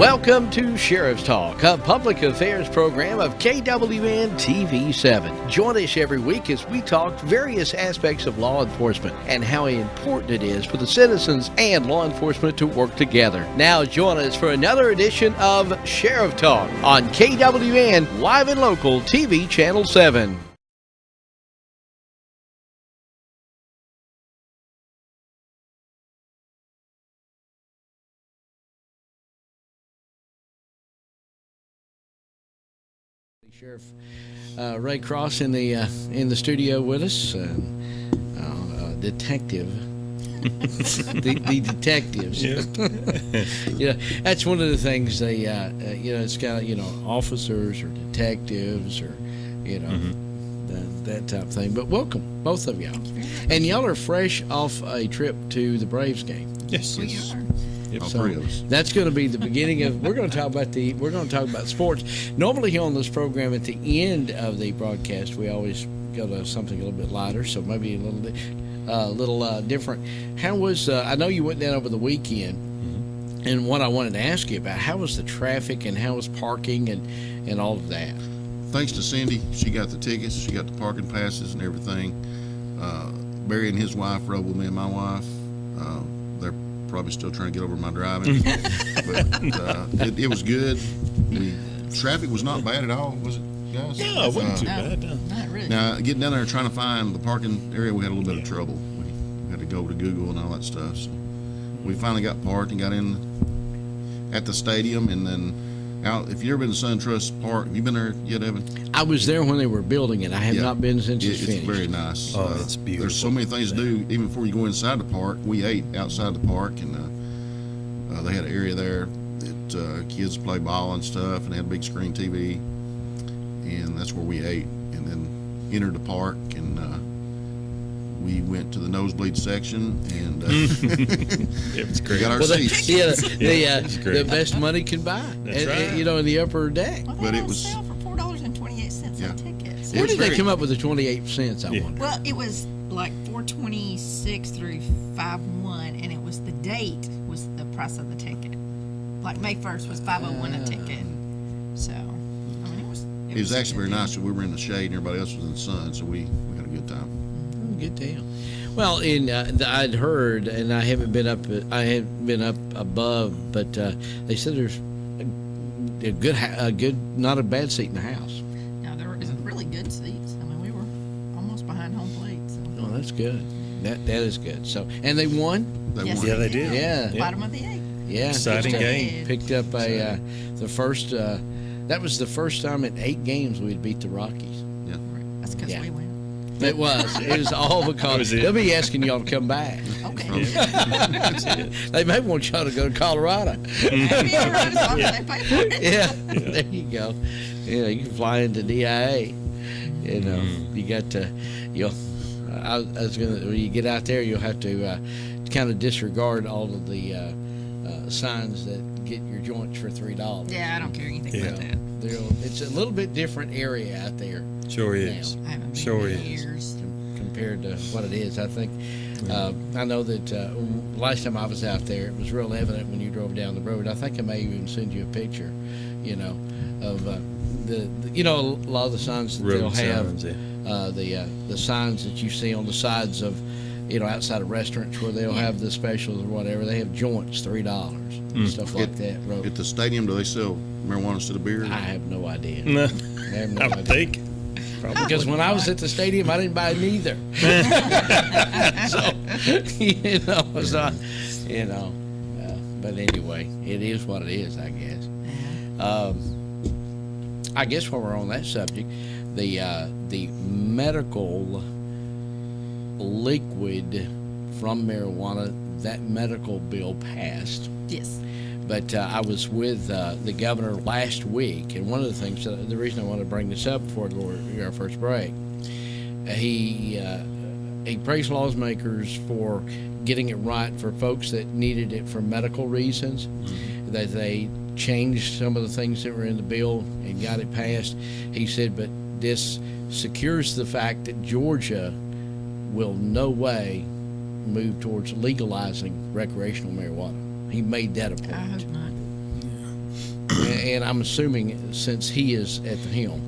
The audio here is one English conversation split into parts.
Welcome to Sheriff's Talk, a public affairs program of KWN TV7. Join us every week as we talk various aspects of law enforcement and how important it is for the citizens and law enforcement to work together. Now join us for another edition of Sheriff Talk on KWN Live and Local TV Channel 7. Sheriff Ray Cross in the studio with us, detective. the detectives. Yeah. That's one of the things they, it's got officers or detectives or that type of thing. But welcome, both of y'all, and y'all are fresh off a trip to the Braves game. Yes, We are. Yep. So that's going to be the beginning of. We're going to talk about sports. Normally here on this program, at the end of the broadcast, we always go to something a little bit lighter, so maybe a little different. How was? I know you went down over the weekend, and what I wanted to ask you about, how was the traffic and how was parking and all of that? Thanks to Cindy, she got the tickets, she got the parking passes and everything. Barry and his wife rode with me and my wife. They're probably still trying to get over my driving, but it was good. The traffic was not bad at all, was it, guys? No, it wasn't too bad. No. Not really. Now, getting down there and trying to find the parking area, we had a little bit of trouble. We had to go to Google and all that stuff. So we finally got parked and got in at the stadium, and then out. If you've ever been to SunTrust Park, have you been there yet, Evan? I was there when they were building it. I have not been since it's finished. Very nice. Oh, it's beautiful. There's so many things to do. Even before you go inside the park, we ate outside the park, and they had an area there that kids play ball and stuff, and they had a big screen TV, and that's where we ate, and then entered the park, and we went to the nosebleed section, and It was great. got our seats. The best money can buy. That's right. In the upper deck. Well, But they it on was- sale for $4.28 Yeah. on tickets. Where was did they very- come up with the 28 cents? I Yeah. wonder. Well, it was like $4.26 through 5/1, and it was the date was the price of the ticket. Like May 1st was 5/01 a ticket. So, I mean, It was actually very nice. We were in the shade, and everybody else was in the sun, so we had a good time. Good deal. Well, I'd heard, and I haven't been up above, but they said there's a good, not a bad seat in the house. Now there is really good seats. I mean, we were almost behind home plate. So. Oh, that's good. That is good. So, and they won. They Yes, won. Yeah, they did. Yeah. Bottom of the eighth. Yeah, Exciting picked up- game. Picked up the first. That was the first time in 8 games we'd beat the Rockies. Yeah. That's because Yeah. we win. It was. It was all because was it. they'll be asking y'all to come back. Okay. They may want y'all to go to Colorado. Maybe all right, as long as they pay for it. Yeah, there you go. You can fly into DIA. You got to. I was gonna. When you get out there, you'll have to kind of disregard all of the signs that get your joints for $3. Yeah, I don't care anything about that. It's a little bit different area out there Sure is. I haven't been Sure in is. years. compared to what it is. I think I know that last time I was out there, it was real evident when you drove down the road. I think I may even send you a picture, of a lot of the signs that they'll Road have, signs, yeah. the signs that you see on the sides of, outside of restaurants where they'll have the specials or whatever. They have joints, $3 and stuff like that. Road. At the stadium, do they sell marijuana instead of beer? I have no idea. No, I have no I would idea. think. Probably. Because when I was at the stadium, I didn't buy neither. But anyway, it is what it is, I guess. I guess while we're on that subject, the medical liquid from marijuana, that medical bill passed. Yes. But I was with the governor last week, and one of the things, the reason I want to bring this up before our first break, he praised lawmakers for getting it right for folks that needed it for medical reasons, that they changed some of the things that were in the bill and got it passed. He said, but this secures the fact that Georgia will no way move towards legalizing recreational marijuana. He made that a point. I hope not. and I'm assuming since he is at the helm,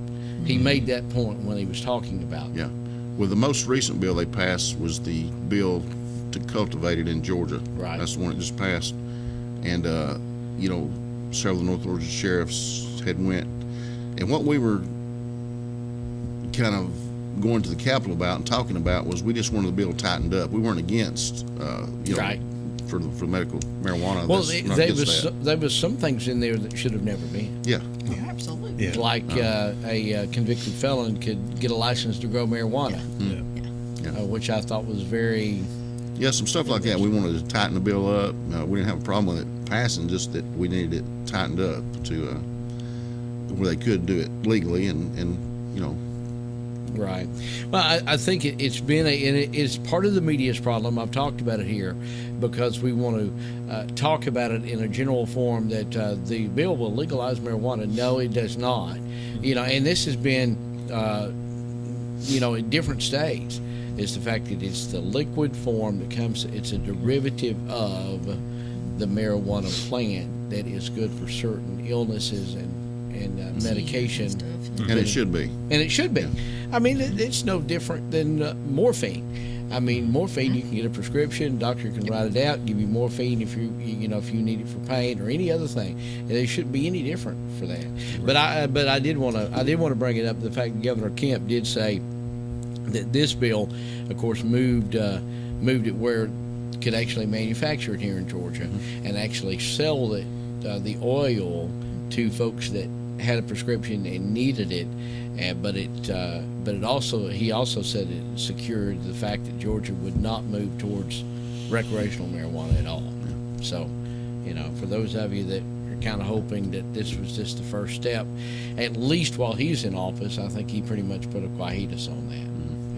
he made that point when he was talking about it. Yeah. Well, the most recent bill they passed was the bill to cultivate it in Georgia. Right. That's the one that just passed. And, you know, several of the North Georgia sheriffs had went. And what we were kind of going to the Capitol about and talking about was we just wanted the bill tightened up. We weren't against, you know, Right. for medical marijuana. Well, That's not there against was that. there was some things in there that should have never been. Yeah. Absolutely. Yeah. Like a convicted felon could get a license to grow marijuana, which I thought was very. Yeah, some stuff like that. We wanted to tighten the bill up. We didn't have a problem with it passing, just that we needed it tightened up to where they could do it legally and you know. Right. Well, I think it's been it's part of the media's problem. I've talked about it here because we want to talk about it in a general form that the bill will legalize marijuana. No, it does not. You know, and this has been, you know, in different states. Is the fact that it's the liquid form that comes. It's a derivative of the marijuana plant that is good for certain illnesses and medication. And it should be. And it should be. I mean, it's no different than morphine. I mean, morphine, you can get a prescription, doctor can write it out, give you morphine if you need it for pain or any other thing. And it shouldn't be any different for that. Right. But I did want to bring it up, the fact that Governor Kemp did say that this bill, of course, moved it where it could actually manufacture it here in Georgia and actually sell the oil to folks that had a prescription and needed it, but it also, he also said it secured the fact that Georgia would not move towards recreational marijuana at all. So, you know, for those of you that are kind of hoping that this was just the first step, at least while he's in office, I think he pretty much put a quietus on that,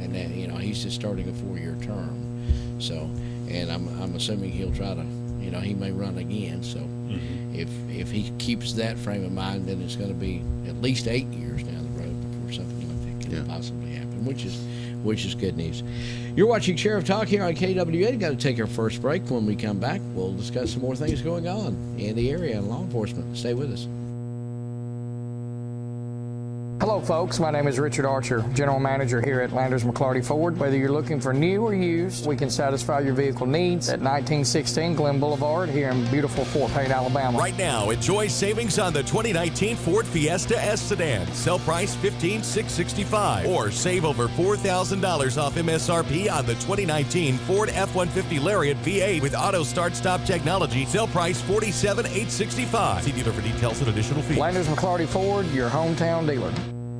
and that, you know, he's just starting a 4-year term. So, and I'm assuming he'll try to, you know, he may run again. So. If he keeps that frame of mind, then it's going to be at least 8 years down the road before something like that can possibly happen, which is good news. You're watching Sheriff Talk here on KWA. Got to take our first break. When we come back, we'll discuss some more things going on in the area and law enforcement. Stay with us. Hello folks, my name is Richard Archer, General Manager here at Landers McClarty Ford. Whether you're looking for new or used, we can satisfy your vehicle needs at 1916 Glen Boulevard here in beautiful Fort Payne, Alabama. Right now, enjoy savings on the 2019 Ford Fiesta S Sedan. Sell price $15,665. Or save over $4,000 off MSRP on the 2019 Ford F-150 Lariat V8 with auto start-stop technology. Sell price $47,865. See dealer for details and additional fees. Landers McClarty Ford, your hometown dealer.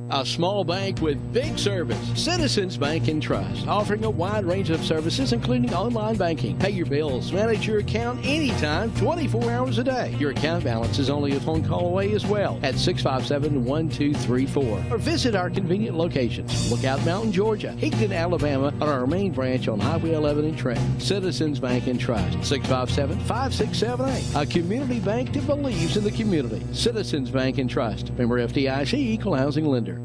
A small bank with big service. Citizens Bank and Trust, offering a wide range of services, including online banking. Pay your bills, manage your account anytime, 24 hours a day. Your account balance is only a phone call away as well at 657-1234. Or visit our convenient locations. Lookout Mountain, Georgia, Higdon, Alabama, or our main branch on Highway 11 in Trenton. Citizens Bank and Trust, 657-5678. A community bank that believes in the community. Citizens Bank and Trust. Member FDIC, Equal Housing Lender.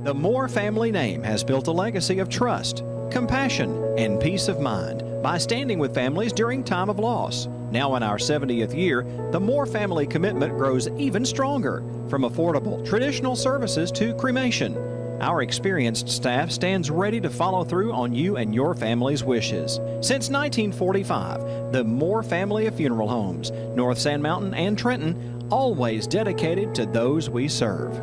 The Moore family name has built a legacy of trust, compassion, and peace of mind by standing with families during time of loss. Now in our 70th year, the Moore family commitment grows even stronger, from affordable, traditional services to cremation. Our experienced staff stands ready to follow through on you and your family's wishes. Since 1945, the Moore family of funeral homes, North Sand Mountain and Trenton, always dedicated to those we serve.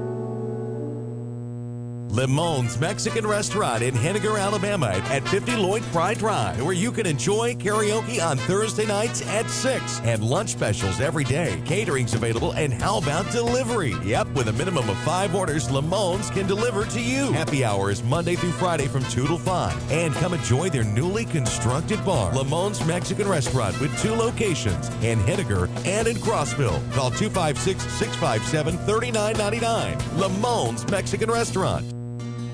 Limon's Mexican Restaurant in Henniger, Alabama at 50 Lloyd Pride Drive, where you can enjoy karaoke on Thursday nights at 6 and lunch specials every day. Catering's available, and how about delivery? Yep, with a minimum of 5 orders, Limon's can deliver to you. Happy hour is Monday through Friday from 2 till 5. And come enjoy their newly constructed bar, Limon's Mexican Restaurant, with 2 locations in Henniger and in Crossville. Call 256-657-3999. Limon's Mexican Restaurant.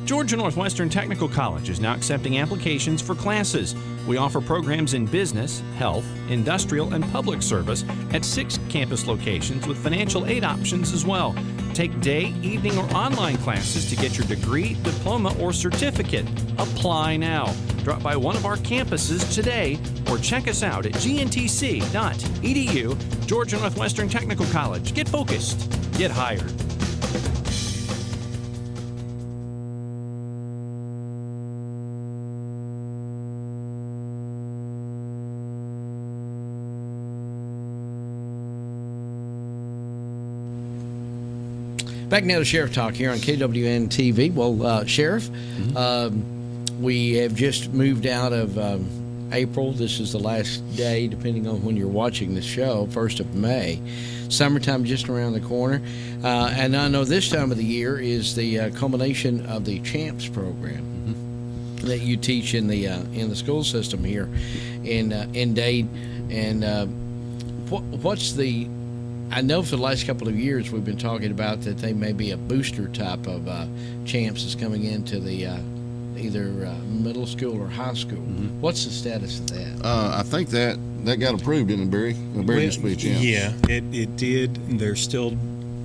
Georgia Northwestern Technical College is now accepting applications for classes. We offer programs in business, health, industrial, and public service at 6 campus locations with financial aid options as well. Take day, evening, or online classes to get your degree, diploma, or certificate. Apply now. Drop by one of our campuses today or check us out at gntc.edu. Georgia Northwestern Technical College. Get focused. Get hired. Back now to Sheriff Talk here on KWN TV. Well, Sheriff, we have just moved out of April. This is the last day, depending on when you're watching the show, 1st of May. Summertime just around the corner. And I know this time of the year is the culmination of the CHAMPS program that you teach in the school system here in Dade. And what's the... I know for the last couple of years we've been talking about that they may be a booster type of CHAMPS that's coming into the either middle school or high school. What's the status of that? I think that got approved, didn't it, Barry? Barry used to be a champ. Yeah, it did. They're still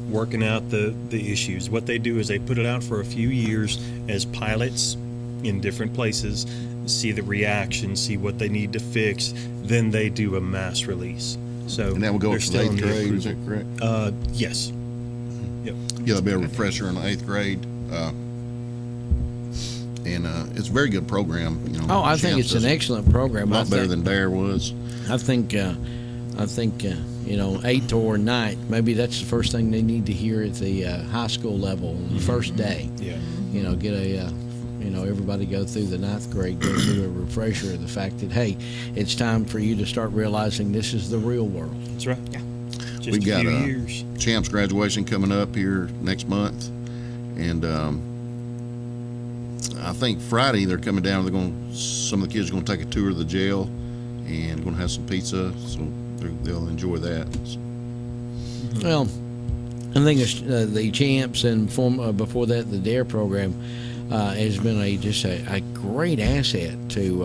working out the issues. What they do is they put it out for a few years as pilots in different places, see the reaction, see what they need to fix, then they do a mass release. So And that will go they're up to still the in 8th the grade, is approval. that correct? Yes. Yep. Yeah, there'll be a refresher in the 8th grade. And it's a very good program. You know, Oh, I think Champs it's an does excellent program. a lot better than Dare was. I think you know, 8th or 9th, maybe that's the first thing they need to hear at the high school level, the first day. Yeah. You know, get everybody go through the 9th grade, go through a refresher of the fact that, hey, it's time for you to start realizing this is the real world. That's right. Yeah. Just We've got a few a years. Champs graduation coming up here next month, and I think Friday they're coming down. Some of the kids are going to take a tour of the jail, and going to have some pizza, so they'll enjoy that. Well, I think it's, the Champs and before that the DARE program has been just a great asset to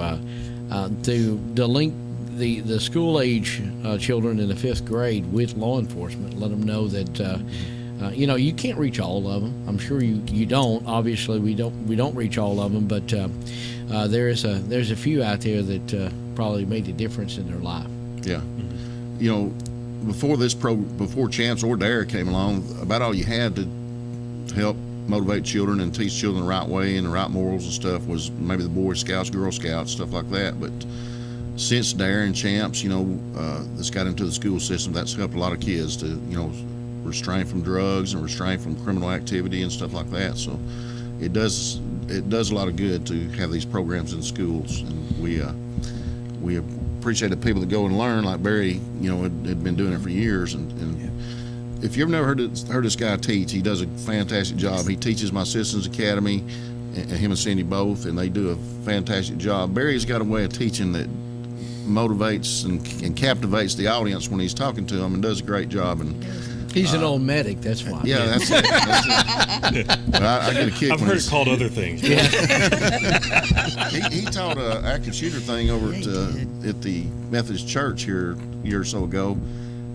link the school age children in the 5th grade with law enforcement. Let them know that you can't reach all of them. I'm sure you don't. Obviously, we don't reach all of them, but there's a few out there that probably made a difference in their life. Yeah, you know, before Champs or DARE came along, about all you had to help motivate children and teach children the right way and the right morals and stuff was maybe the Boy Scouts, Girl Scouts, stuff like that. But since DARE and Champs, this got into the school system, that's helped a lot of kids to, restrain from drugs and restrain from criminal activity and stuff like that. So it does a lot of good to have these programs in schools, and we appreciate the people that go and learn, like Barry, had been doing it for years. And if you've never heard this guy teach, he does a fantastic job. He teaches my Citizens Academy, and him and Cindy both, and they do a fantastic job. Barry's got a way of teaching that motivates and captivates the audience when he's talking to them, and does a great job. And He's an old medic, that's why. yeah, that's it. But I get a kick I've when heard it called other things. he taught an active shooter thing over at the Methodist Church here a year or so ago,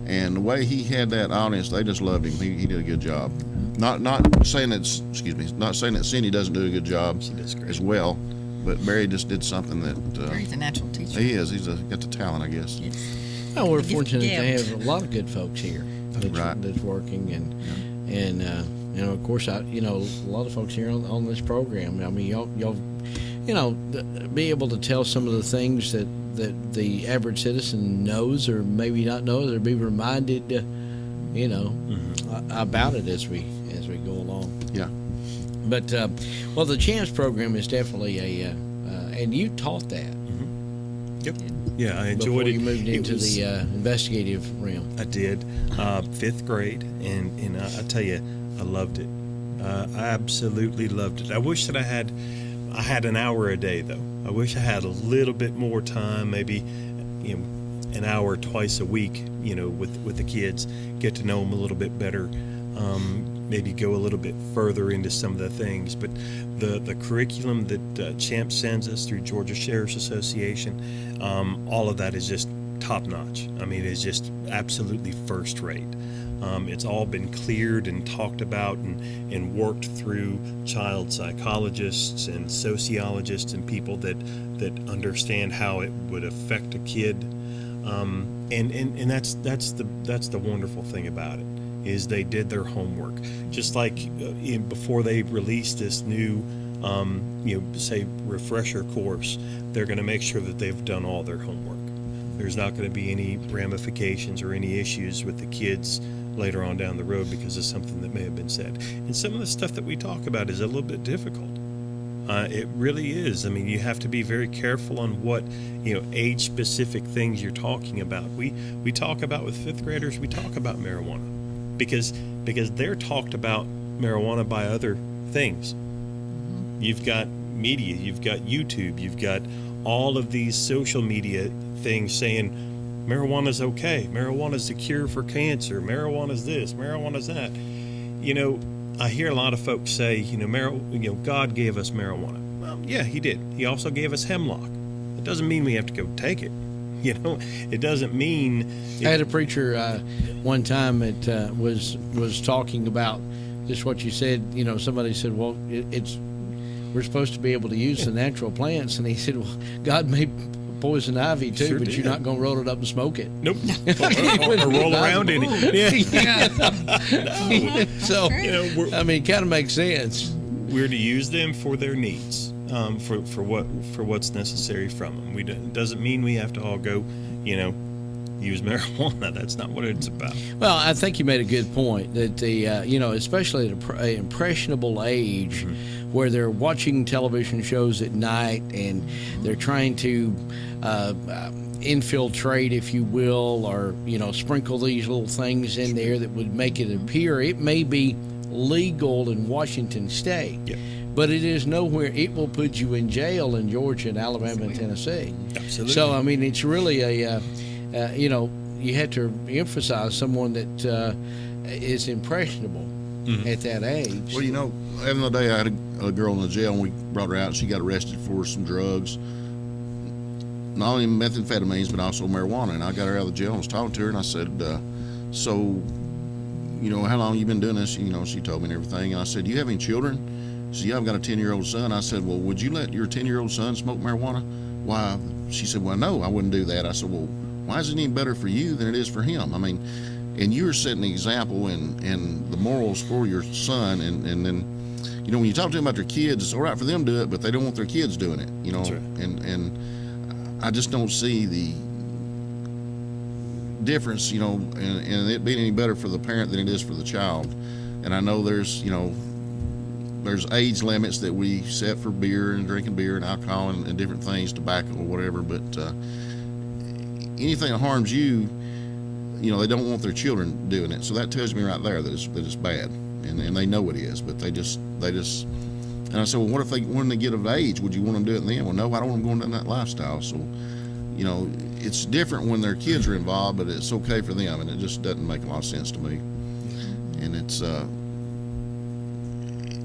and the way he had that audience, they just loved him. He did a good job. Not saying that Cindy doesn't do a good job as well, but Barry just did something that Barry's a natural teacher. he is. He's got the talent, I guess. Well, we're If you fortunate to forget. have a lot of good folks here that's working, and of course, a lot of folks here on this program. I mean, y'all be able to tell some of the things that the average citizen knows or maybe not knows, or be reminded, about it as we go along. Yeah. But the Champs program is definitely and you taught that. Yep. Yeah, I Before enjoyed it. you moved It into was- the investigative realm. I did, 5th grade, and I tell you, I loved it. I absolutely loved it. I wish that I had an hour a day, though. I wish I had a little bit more time, maybe, an hour twice a week, with the kids, get to know them a little bit better, maybe go a little bit further into some of the things. But the curriculum that Champ sends us through Georgia Sheriff's Association, all of that is just top notch. I mean, it's just absolutely first rate. It's all been cleared and talked about and worked through child psychologists and sociologists and people that understand how it would affect a kid. And that's the wonderful thing about it, is they did their homework. Just like before they release this new say refresher course, they're going to make sure that they've done all their homework. There's not going to be any ramifications or any issues with the kids later on down the road because of something that may have been said. And some of the stuff that we talk about is a little bit difficult. It really is. I mean, you have to be very careful on what, age-specific things you're talking about. We talk about, with fifth graders, we talk about marijuana because they're talked about marijuana by other things. You've got media, you've got YouTube, you've got all of these social media things saying marijuana's okay, marijuana's the cure for cancer, marijuana's this, marijuana's that. I hear a lot of folks say, God gave us marijuana. Well, yeah, he did. He also gave us hemlock. It doesn't mean we have to go take it. It doesn't mean. I had a preacher one time that was talking about just what you said. Somebody said, well, we're supposed to be able to use the natural plants, and he said, well, God made poison ivy too, Sure but did. you're not going to roll it up and smoke it. Nope. or roll around in it. Yeah. So, we're, it kind of makes sense. we're to use them for their needs, for what's necessary from them. It doesn't mean we have to all go, use marijuana. That's not what it's about. Well, I think you made a good point that especially at an impressionable age, where they're watching television shows at night and they're trying to infiltrate, if you will, or sprinkle these little things in there that would make it appear it may be legal in Washington State. Yeah. But it is nowhere. It will put you in jail in Georgia and Alabama and Tennessee. Absolutely. So it's really you have to emphasize someone that is impressionable at that age. Well, the other day I had a girl in the jail, and we brought her out, and she got arrested for some drugs, not only methamphetamines, but also marijuana. And I got her out of the jail and was talking to her, and I said, so, how long you been doing this? She told me and everything. And I said, do you have any children? She said, yeah, I've got a 10-year-old son. I said, well, would you let your 10-year-old son smoke marijuana? Why? She said, well, no, I wouldn't do that. I said, well, why is it any better for you than it is for him? And you're setting the example and the morals for your son, and then, when you talk to them about their kids, it's all right for them to do it, but they don't want their kids doing it, That's right. And I just don't see the difference, and it being any better for the parent than it is for the child. And I know there's age limits that we set for beer and drinking beer and alcohol and different things, tobacco or whatever, but anything that harms you, they don't want their children doing it. So that tells me right there that it's bad, and they know it is, but they just. And I said, well, what if when they get of age, would you want them to do it then? Well, no, I don't want them going down that lifestyle. So, it's different when their kids are involved, but it's okay for them, and it just doesn't make a lot of sense to me. And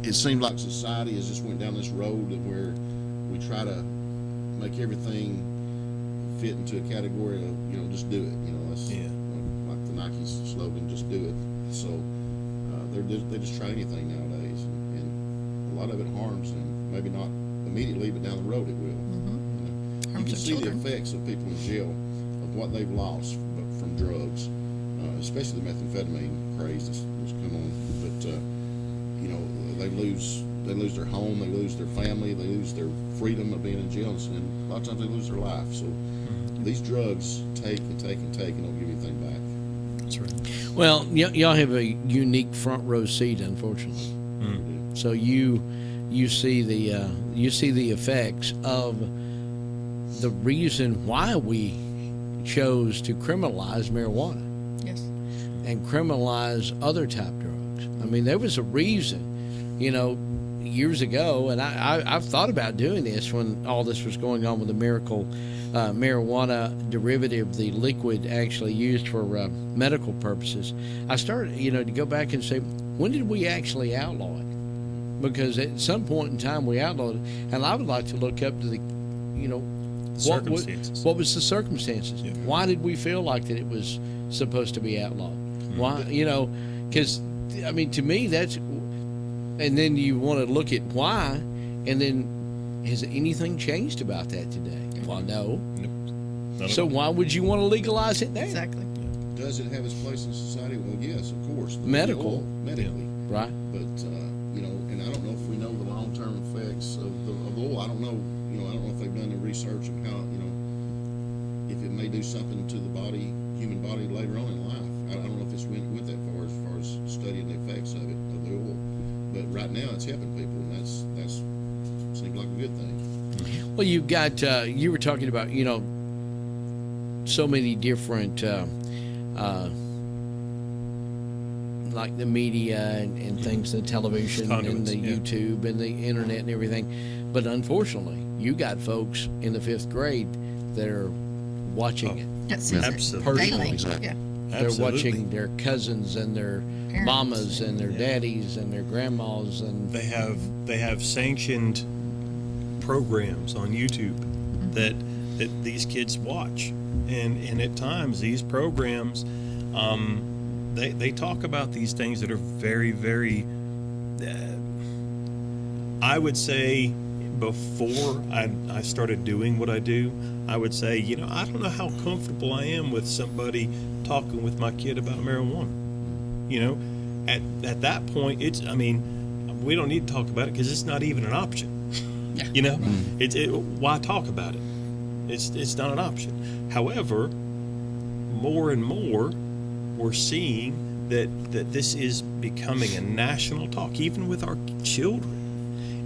it seems like society has just went down this road where we try to make everything fit into a category of, just do it. That's like the Nike slogan, just do it. So they just try anything nowadays, and a lot of it harms them. Maybe not immediately, but down the road it will. You Harms can their see children. the effects of people in jail of what they've lost from drugs, especially the methamphetamine craze that's come on. But they lose their home, they lose their family, they lose their freedom of being in jail, and a lot of times they lose their life. So these drugs take and take and take and don't give anything back. That's right. Well, y'all have a unique front row seat, unfortunately. So you see the effects of the reason why we chose to criminalize marijuana Yes. and criminalize other type drugs. There was a reason, years ago, and I've thought about doing this when all this was going on with the miracle marijuana derivative, the liquid actually used for medical purposes. I started, to go back and say, when did we actually outlaw it? Because at some point in time we outlawed it, and I would like to look up to the Circumstances. What was the circumstances? Yeah. Why did we feel like that it was supposed to be outlawed? Why, because, I mean, to me, that's, and then you want to look at why, and then has anything changed about that today? Well, no. Nope. Not at So all. why would you want to legalize it now? Exactly. Does it have its place in society? Well, yes, of course. The Medical. oil, medically. Right? But, and I don't know if we know the long-term effects of the oil. I don't know, I don't know if they've done the research of how, if it may do something to the body, human body later on in life. I don't know if it's went that far as studying the effects of it, of the oil. But right now it's helping people, and that's seems like a good thing. Well, you've got, you were talking about, so many different, like the media and things, the television and Conduits, the yeah. YouTube and the internet and everything. But unfortunately, you got folks in the 5th grade that are watching it. That sees it Absolutely. daily. Exactly. Yeah. They're Absolutely. watching their cousins and their Parents. mamas and their Yeah. daddies and their grandmas and They have sanctioned programs on YouTube that these kids watch, and at times these programs, they talk about these things that are very, very. I would say before I started doing what I do, I would say, I don't know how comfortable I am with somebody talking with my kid about marijuana. At that point, we don't need to talk about it because it's not even an option. Why talk about it? It's not an option. However, more and more, we're seeing that this is becoming a national talk, even with our children.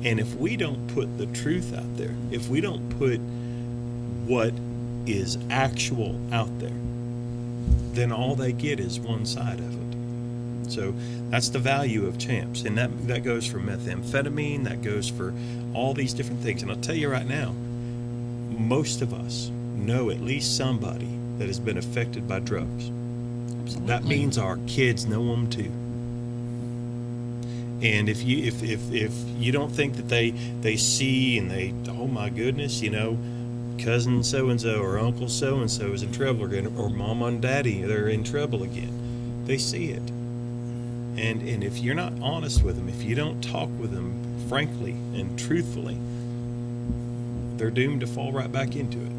And if we don't put the truth out there, if we don't put what is actual out there, then all they get is one side of it. So that's the value of Champs. And that goes for methamphetamine, that goes for all these different things. And I'll tell you right now, most of us know at least somebody that has been affected by drugs. Absolutely. That means our kids know them too. And if you don't think that they see and they, oh my goodness, cousin so and so or uncle so and so is in trouble again, or mom and daddy, they're in trouble again. They see it. And if you're not honest with them, if you don't talk with them frankly and truthfully, they're doomed to fall right back into it.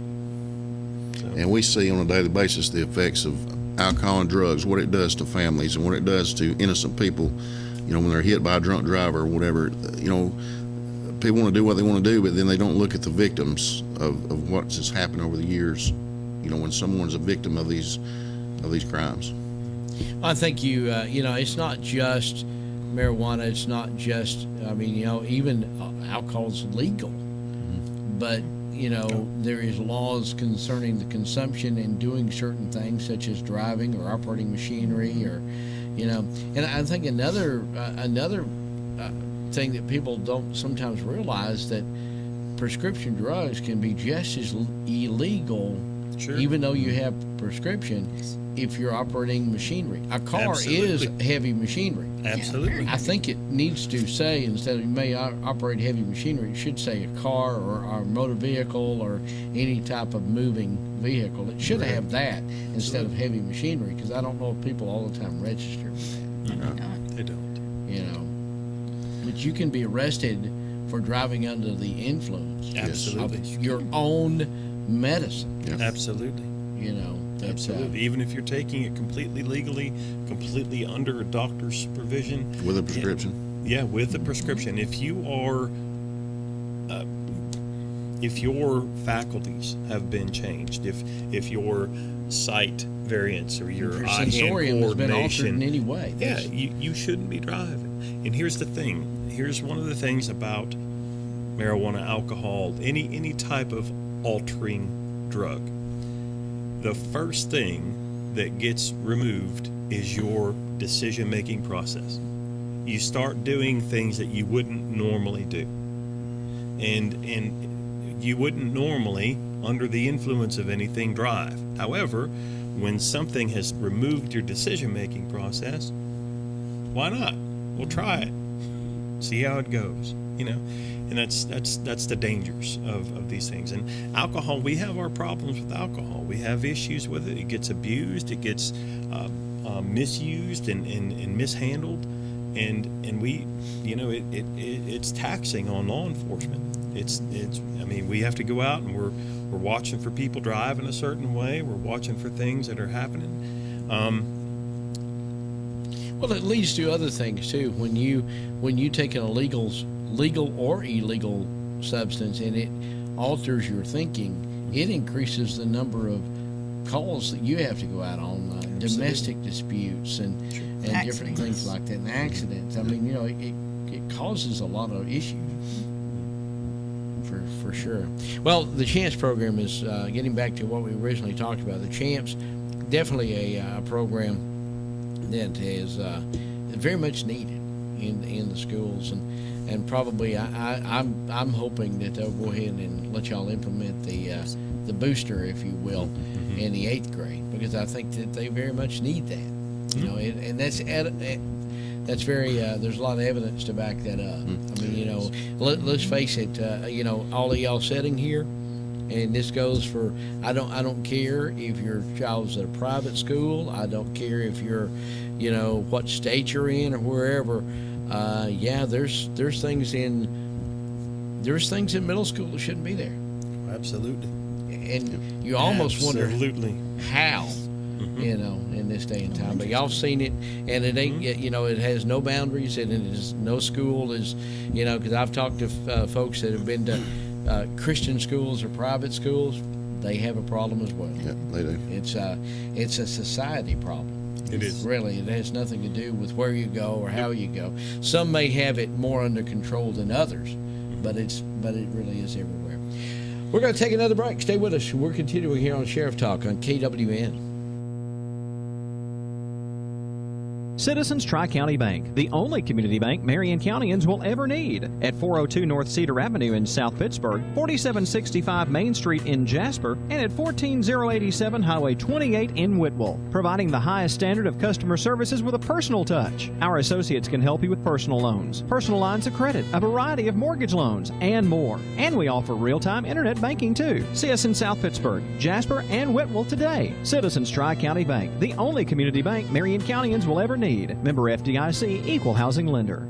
So, And we see on a daily basis the effects of alcohol and drugs, what it does to families and what it does to innocent people, when they're hit by a drunk driver or whatever. People want to do what they want to do, but then they don't look at the victims of what's just happened over the years, when someone's a victim of these crimes. I think it's not just marijuana. It's not just, even alcohol's legal, but, there is laws concerning the consumption and doing certain things such as driving or operating machinery or, and I think another thing that people don't sometimes realize, that prescription drugs can be just as illegal, Sure. even though you have prescription, if you're operating machinery. A car is Absolutely. heavy machinery. absolutely. I think it needs to say, instead of you may operate heavy machinery, it should say a car or a motor vehicle or any type of moving vehicle. It should have that instead of heavy machinery, because I don't know if people all the time register with that. They don't. But you can be arrested for driving under the influence Absolutely. of your own medicine. Yeah. Absolutely. That, Absolutely. Even if you're taking it completely legally, completely under a doctor's supervision. With a prescription. Yeah, with a prescription. If you are, if your faculties have been changed, if your sight variance or your your eye-hand sensorium has been altered in coordination, any way. yeah, That's- you shouldn't be driving. And here's the thing. Here's one of the things about marijuana, alcohol, any type of altering drug. The first thing that gets removed is your decision-making process. You start doing things that you wouldn't normally do. And you wouldn't normally, under the influence of anything, drive. However, when something has removed your decision-making process, why not? We'll try it. See how it goes. you know, and that's the dangers of these things. And alcohol, we have our problems with alcohol. We have issues with it. It gets abused, it gets misused and mishandled, and we, you know, it's taxing on law enforcement. It's I mean, we have to go out and we're watching for people driving a certain way. We're watching for things that are happening. Well, it leads to other things too. When you take an legal or illegal substance and it alters your thinking, it increases the number of calls that you have to go out on, domestic disputes and different things like that, and accidents. I mean, you know, it causes a lot of issues. For sure. Well, the CHAMPS program is getting back to what we originally talked about. The CHAMPS, definitely a program that is very much needed in the schools, and probably I'm hoping that they'll go ahead and let y'all implement the booster, if you will, in the 8th grade, because I think that they very much need that. You know, and that's very there's a lot of evidence to back that up. I mean, you know, let's face it, you know, all of y'all sitting here, and this goes for, I don't care if your child's at a private school, I don't care if you're, you know, what state you're in or wherever. Yeah, there's things in middle school that shouldn't be there. Absolutely. And you almost wonder how, you know, in this day and time. But y'all seen it, and it ain't, you know, it has no boundaries, and it is no school is, you know, because I've talked to folks that have been to Christian schools or private schools. They have a problem as well. Yeah, they do. It's a society problem. It is. Really, it has nothing to do with where you go or how you go. Some may have it more under control than others, but it really is everywhere. We're going to take another break. Stay with us. We're continuing here on Sheriff Talk on KWN. Citizens Tri-County Bank, the only community bank Marion Countyans will ever need. At 402 North Cedar Avenue in South Pittsburgh, 4765 Main Street in Jasper, and at 14087 Highway 28 in Whitwell, providing the highest standard of customer services with a personal touch. Our associates can help you with personal loans, personal lines of credit, a variety of mortgage loans, and more. And we offer real-time internet banking too. See us in South Pittsburgh, Jasper, and Whitwell today. Citizens Tri-County Bank, the only community bank Marion Countyans will ever need. Member FDIC, Equal Housing Lender.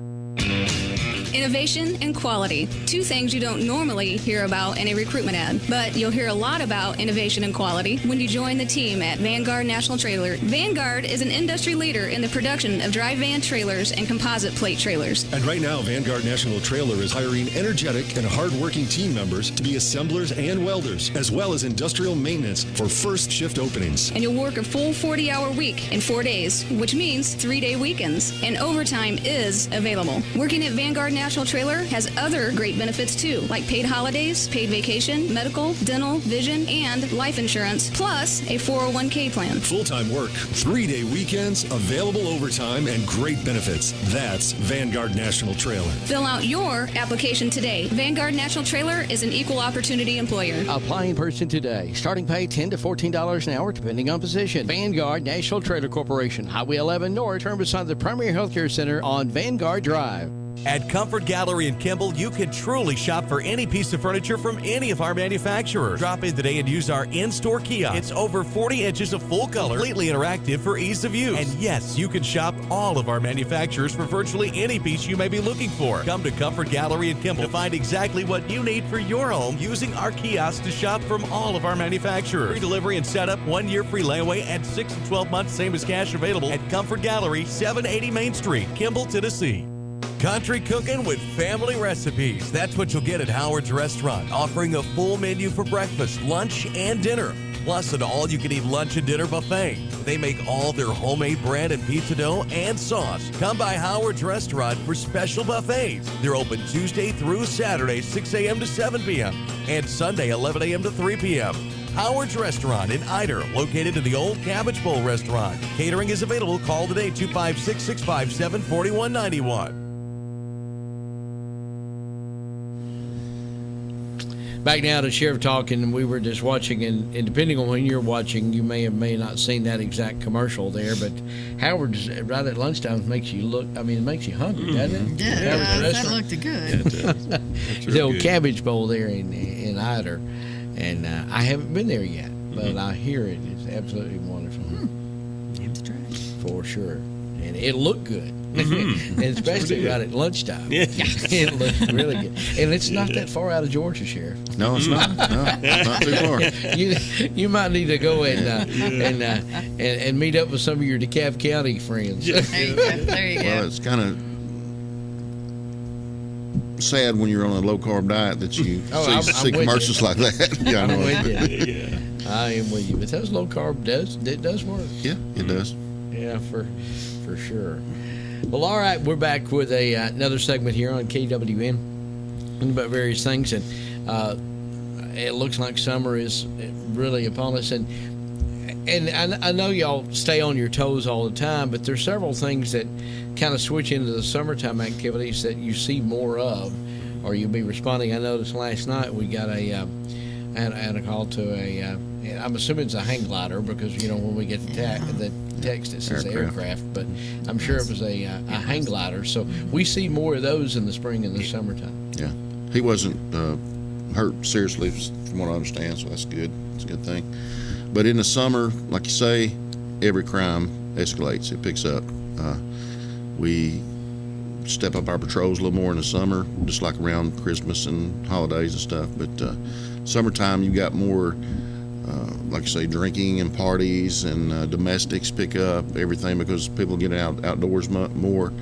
Innovation and quality, two things you don't normally hear about in a recruitment ad, but you'll hear a lot about innovation and quality when you join the team at Vanguard National Trailer. Vanguard is an industry leader in the production of dry van trailers and composite plate trailers. And right now, Vanguard National Trailer is hiring energetic and hardworking team members to be assemblers and welders, as well as industrial maintenance for first shift openings. And you'll work a full 40-hour week in 4 days, which means 3-day weekends, and overtime is available. Working at Vanguard National Trailer has other great benefits too, like paid holidays, paid vacation, medical, dental, vision, and life insurance, plus a 401k plan. Full-time work, 3-day weekends, available overtime, and great benefits. That's Vanguard National Trailer. Fill out your application today. Vanguard National Trailer is an equal opportunity employer. Apply in person today. Starting pay $10 to $14 an hour, depending on position. Vanguard National Trailer Corporation, Highway 11 North, turn beside the Primary Healthcare Center on Vanguard Drive. At Comfort Gallery in Kimball, you can truly shop for any piece of furniture from any of our manufacturers. Drop in today and use our in-store kiosk. It's over 40 inches of full color, completely interactive for ease of use. And yes, you can shop all of our manufacturers for virtually any piece you may be looking for. Come to Comfort Gallery in Kimball to find exactly what you need for your home using our kiosk to shop from all of our manufacturers. Free delivery and setup, 1 year free layaway, and 6 to 12 months same as cash available at Comfort Gallery, 780 Main Street, Kimball, Tennessee. Country cooking with family recipes. That's what you'll get at Howard's Restaurant, offering a full menu for breakfast, lunch, and dinner. Plus an all-you-can-eat lunch and dinner buffet. They make all their homemade bread and pizza dough and sauce. Come by Howard's Restaurant for special buffets. They're open Tuesday through Saturday, 6 a.m. to 7 p.m. and Sunday, 11 a.m. to 3 p.m. Howard's Restaurant in Eider, located in the Old Cabbage Bowl Restaurant. Catering is available. Call today, 256-657-4191. back now to Sheriff Talk, and we were just watching, and depending on when you're watching, you may have not seen that exact commercial there, but Howard's right at lunchtime makes you look. I mean, it makes you hungry, doesn't it? Yeah, Howard's that restaurant. looked good. The old cabbage bowl there in Ider, and I haven't been there yet, but I hear it is absolutely wonderful. Have to try. For sure. And it looked good. And especially right at lunchtime. Yeah. It looked really good. And it's not that far out of Georgia, Sheriff. No, it's not. No, it's not too far. You might need to go and meet up with some of your DeKalb County friends. There you go. There you Well, go. it's kind of sad when you're on a low carb diet that you I'm see with commercials you. like that. Yeah, I I'm know. with you. I am with you. But those low carb does work. Yeah, it does. Yeah, for sure. Well, all right, we're back with another segment here on KWN about various things, and it looks like summer is really upon us, and I know y'all stay on your toes all the time, but there's several things that kind of switch into the summertime activities that you see more of, or you'll be responding. I noticed last night we got I had a call to I'm assuming it's a hang glider, because when we get the text it says aircraft, but I'm sure it was a hang glider. So we see more of those in the spring and the summertime. Yeah, he wasn't hurt seriously, from what I understand, so that's good. It's a good thing. But in the summer, like you say, every crime escalates. It picks up. We step up our patrols a little more in the summer, just like around Christmas and holidays and stuff. But summertime, you got more, like I say, drinking and parties, and domestics pick up everything because people get outdoors more,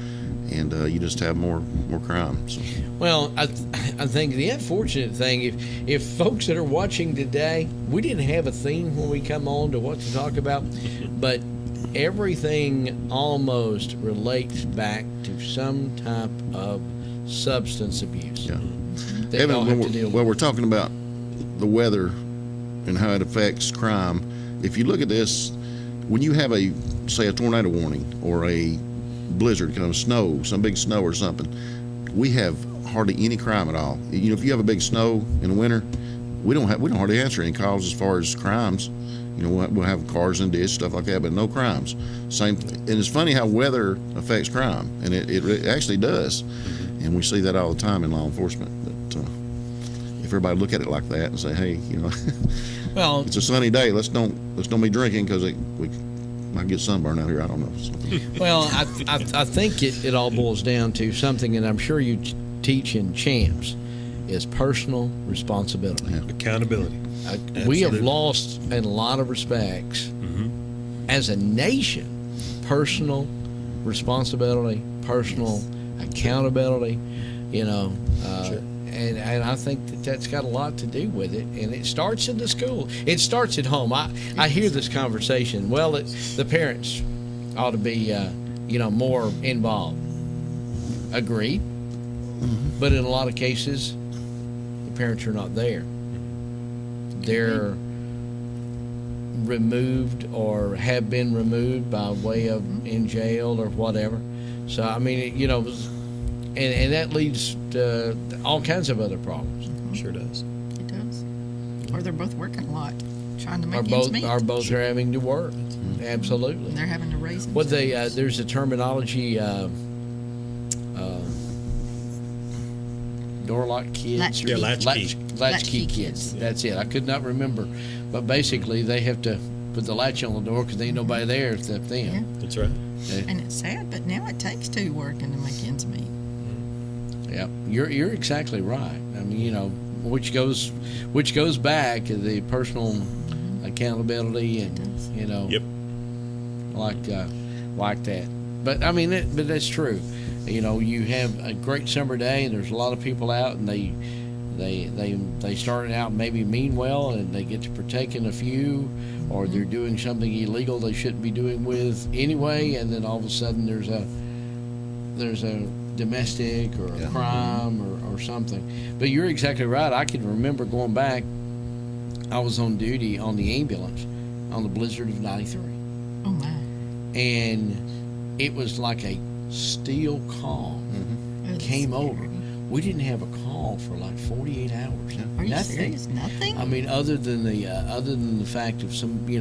and you just have more crime. So. Well, I think the unfortunate thing, if folks that are watching today, we didn't have a theme when we come on to what to talk about, but everything almost relates back to some type of substance abuse. Yeah. That y'all have to deal with. We're talking about the weather and how it affects crime. If you look at this, when you have say a tornado warning or a blizzard comes, some big snow or something, we have hardly any crime at all. If you have a big snow in the winter, we don't hardly answer any calls as far as crimes. We'll have cars in the ditch, stuff like that, but no crimes. Same, and it's funny how weather affects crime, and it actually does, and we see that all the time in law enforcement. But if everybody look at it like that and say, hey, well, it's a sunny day, let's don't be drinking because we might get sunburn out here. I don't know. So. Well, I think it all boils down to something, and I'm sure you teach in CHAMPS, is personal responsibility. Yeah. Accountability. We have lost, in a lot of respects, as a nation, personal responsibility, personal accountability. Sure. And I think that's got a lot to do with it. And it starts in the school. It starts at home. I hear this conversation. Well, the parents ought to be, more involved. Agreed. But in a lot of cases, the parents are not there. They're removed or have been removed by way of in jail or whatever. So, I mean, and that leads to all kinds of other problems. Sure does. It does. Or they're both working a lot, trying to make Are ends meet. both are having to work. Absolutely. And they're having to raise them. What there's a terminology, door lock kids. Latchkey. or Yeah, latchkey. Latchkey kids. That's it. I could not remember. But basically, they have to put the latch on the door because there ain't nobody there except them. Yeah. That's right. And it's sad, but now it takes two working to make ends meet. Yeah, you're exactly right. I mean, which goes back to the personal accountability and Yep. like that. But I mean, but that's true. You have a great summer day and there's a lot of people out, and they started out maybe mean well, and they get to partake in a few, or they're doing something illegal they shouldn't be doing with anyway, and then all of a sudden there's a domestic or a crime or something. But you're exactly right. I can remember going back, I was on duty on the ambulance on the blizzard of '93. Oh my. And it was like a steel calm came over. we didn't have a call for like 48 hours. Are you Nothing. serious? Nothing? I mean, other than the fact of some, the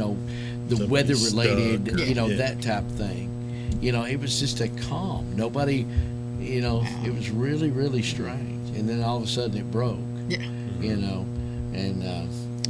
Somebody weather related, stuck or- that type of thing. It was just a calm. Nobody, it was really, really strange. And then all of a sudden it broke. Yeah.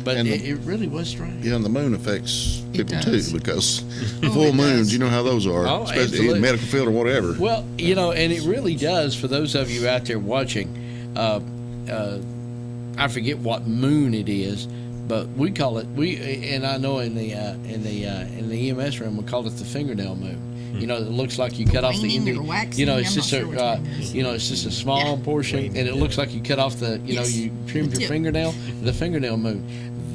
But And it really was strange. Yeah, and the moon affects people too, does. because Oh, full it moons, does. you know how those are, Oh, especially absolutely. in medical field or whatever. Well, and it really does. For those of you out there watching, I forget what moon it is, but we call it and I know in the EMS room we call it the fingernail moon. It looks like you cut off the Cleaning end. or waxing, It's I'm just not sure which one it is. it's just a small Yeah. portion, and it looks like you cut off the, Yes. you trimmed The your tip. fingernail. The fingernail moon,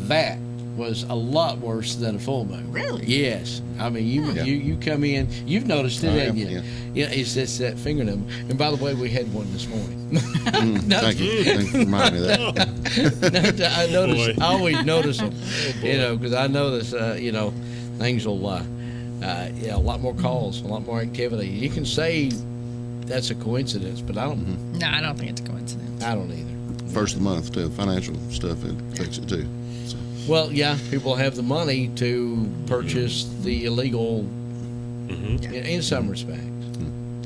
that was a lot worse than a full moon. Really? Yes. I mean, you come in, you've noticed it, I haven't have, you? yeah. It's just that fingernail. And by the way, we had one this morning. Thank you. Thanks for reminding me of that. I notice. Boy. I always notice them. Because I notice. Things will. A lot more calls, a lot more activity. You can say that's a coincidence, but I don't. No, I don't think it's a coincidence. I don't either. First of the month, too. Financial stuff, it affects it too. So, Well, yeah, people have the money to purchase the illegal. In some respects,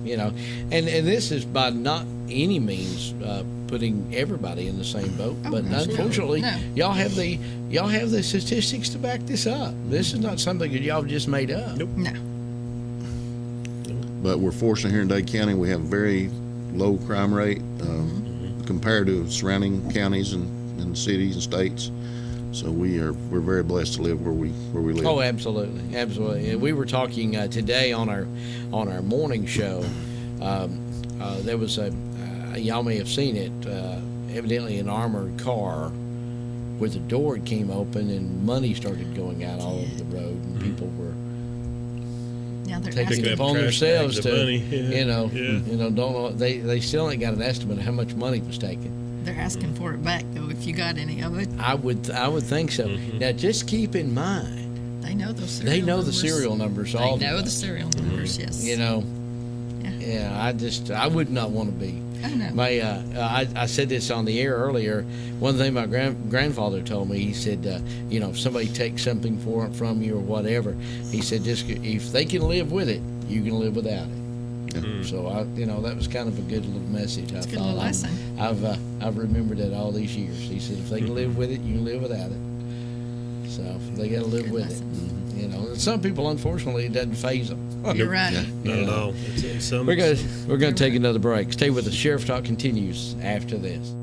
and this is by not any means putting everybody in the same boat, but unfortunately, No. y'all have the statistics to back this up. This is not something that y'all just made up. Nope. No. but we're fortunate here in Dade County. We have a very low crime rate compared to surrounding counties and cities and states. So we're very blessed to live where we live. Oh, absolutely, absolutely. And we were talking today on our morning show. There was y'all may have seen it. Evidently, an armored car where the door came open and money started going out all over the road, and people were Now they're taking asking. it up upon trash themselves bags to, of money. Yeah. don't know. They still ain't got an estimate of how much money was taken. They're asking for it back though. If you got any of it, I would think so. Now, just keep in mind, they know those. Serial they know the numbers. serial numbers. They All know of the us. serial numbers. Yes. Yeah. I would not want to be. Oh no. My, I said this on the air earlier. One thing my grandfather told me, he said, if somebody takes something from you or whatever, he said, just if they can live with it, you can live without it. So that was kind of a good little message. I a good thought little lesson. I've remembered it all these years. He said, if they can live with it, you can live without it. So they got to live Good with lesson. it. And some people, unfortunately, it doesn't faze them. You're right. Not at all. We're going to take another break. Stay with us. Sheriff Talk continues after this.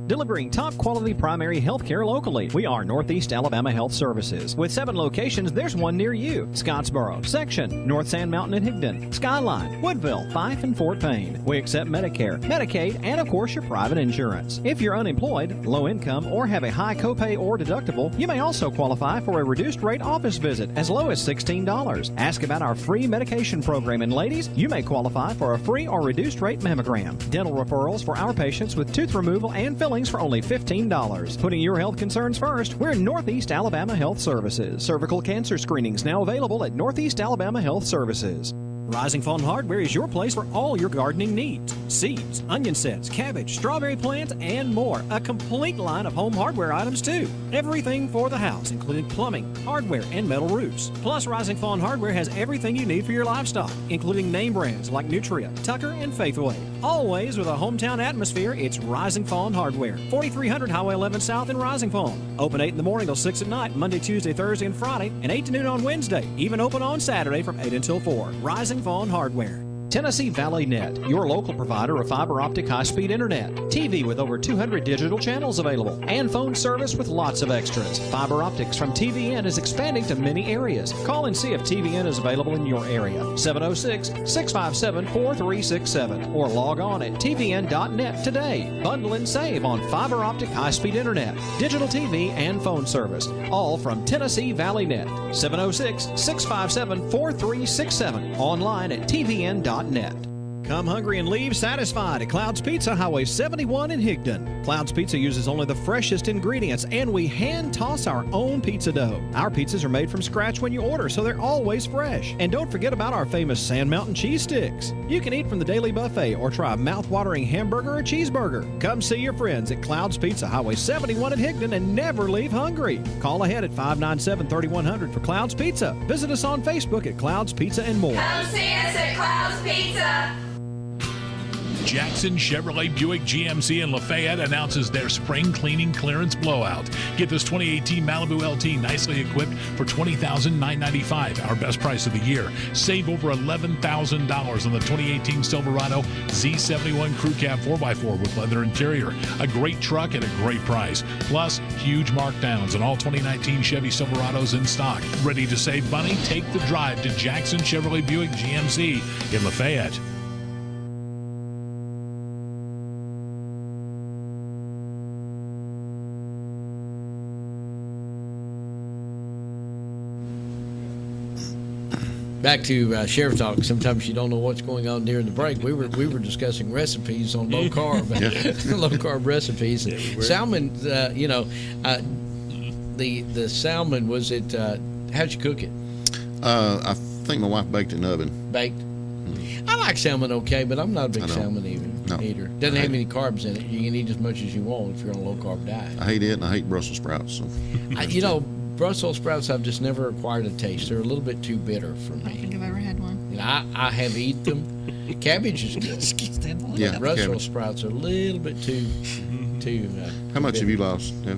Delivering top quality primary health care locally. We are Northeast Alabama Health Services. With 7 locations, there's one near you. Scottsboro, Section, North Sand Mountain and Higdon, Skyline, Woodville, Fife, and Fort Payne. We accept Medicare, Medicaid, and of course your private insurance. If you're unemployed, low income, or have a high copay or deductible, you may also qualify for a reduced rate office visit as low as $16. Ask about our free medication program, and ladies, you may qualify for a free or reduced rate mammogram. Dental referrals for our patients with tooth removal and fillings for only $15. Putting your health concerns first, we're Northeast Alabama Health Services. Cervical cancer screenings now available at Northeast Alabama Health Services. Rising Fawn Hardware is your place for all your gardening needs. Seeds, onion sets, cabbage, strawberry plants, and more. A complete line of home hardware items, too. Everything for the house, including plumbing, hardware, and metal roofs. Plus, Rising Fawn Hardware has everything you need for your livestock, including name brands like Nutria, Tucker, and Faithway. Always with a hometown atmosphere, it's Rising Fawn Hardware. 4300 Highway 11 South in Rising Fawn. Open 8 in the morning till 6 at night, Monday, Tuesday, Thursday, and Friday, and 8 to noon on Wednesday. Even open on Saturday from 8 until 4. Rising Fawn Hardware. Tennessee Valley Net, your local provider of fiber optic high-speed internet, TV with over 200 digital channels available, and phone service with lots of extras. Fiber optics from TVN is expanding to many areas. Call and see if TVN is available in your area. 706-657-4367 or log on at tvn.net today. Bundle and save on fiber optic high-speed internet, digital TV, and phone service, all from Tennessee Valley Net. 706-657-4367. Online at tvn.net. Come hungry and leave satisfied at Clouds Pizza, Highway 71 in Higdon. Clouds Pizza uses only the freshest ingredients, and we hand toss our own pizza dough. Our pizzas are made from scratch when you order, so they're always fresh. And don't forget about our famous Sand Mountain cheese sticks. You can eat from the daily buffet or try a mouth-watering hamburger or cheeseburger. Come see your friends at Clouds Pizza, Highway 71 in Higdon, and never leave hungry. Call ahead at 597-3100 for Clouds Pizza. Visit us on Facebook at Clouds Pizza and more. Come see us at Clouds Pizza. Jackson Chevrolet Buick GMC in Lafayette announces their spring cleaning clearance blowout. Get this 2018 Malibu LT nicely equipped for $20,995, our best price of the year. Save over $11,000 on the 2018 Silverado Z71 Crew Cab 4x4 with leather interior. A great truck at a great price. Plus, huge markdowns on all 2019 Chevy Silverados in stock. Ready to save money? Take the drive to Jackson Chevrolet Buick GMC in Lafayette. Back to Sheriff Talk. Sometimes you don't know what's going on during the break. We were discussing recipes on low carb, low carb recipes. Salmon, the salmon, was it? How'd you cook it? I think my wife baked it in the oven. Baked. I like salmon okay, but I'm not a big salmon eater. Doesn't have any carbs in it. You can eat as much as you want if you're on a low carb diet. I hate it, and I hate Brussels sprouts. So. Brussels sprouts I've just never acquired a taste. They're a little bit too bitter for me. I don't think I've ever had one. I have eaten them. Cabbage is good. Yeah, Brussels sprouts are a little bit too. How much have you lost? Yeah.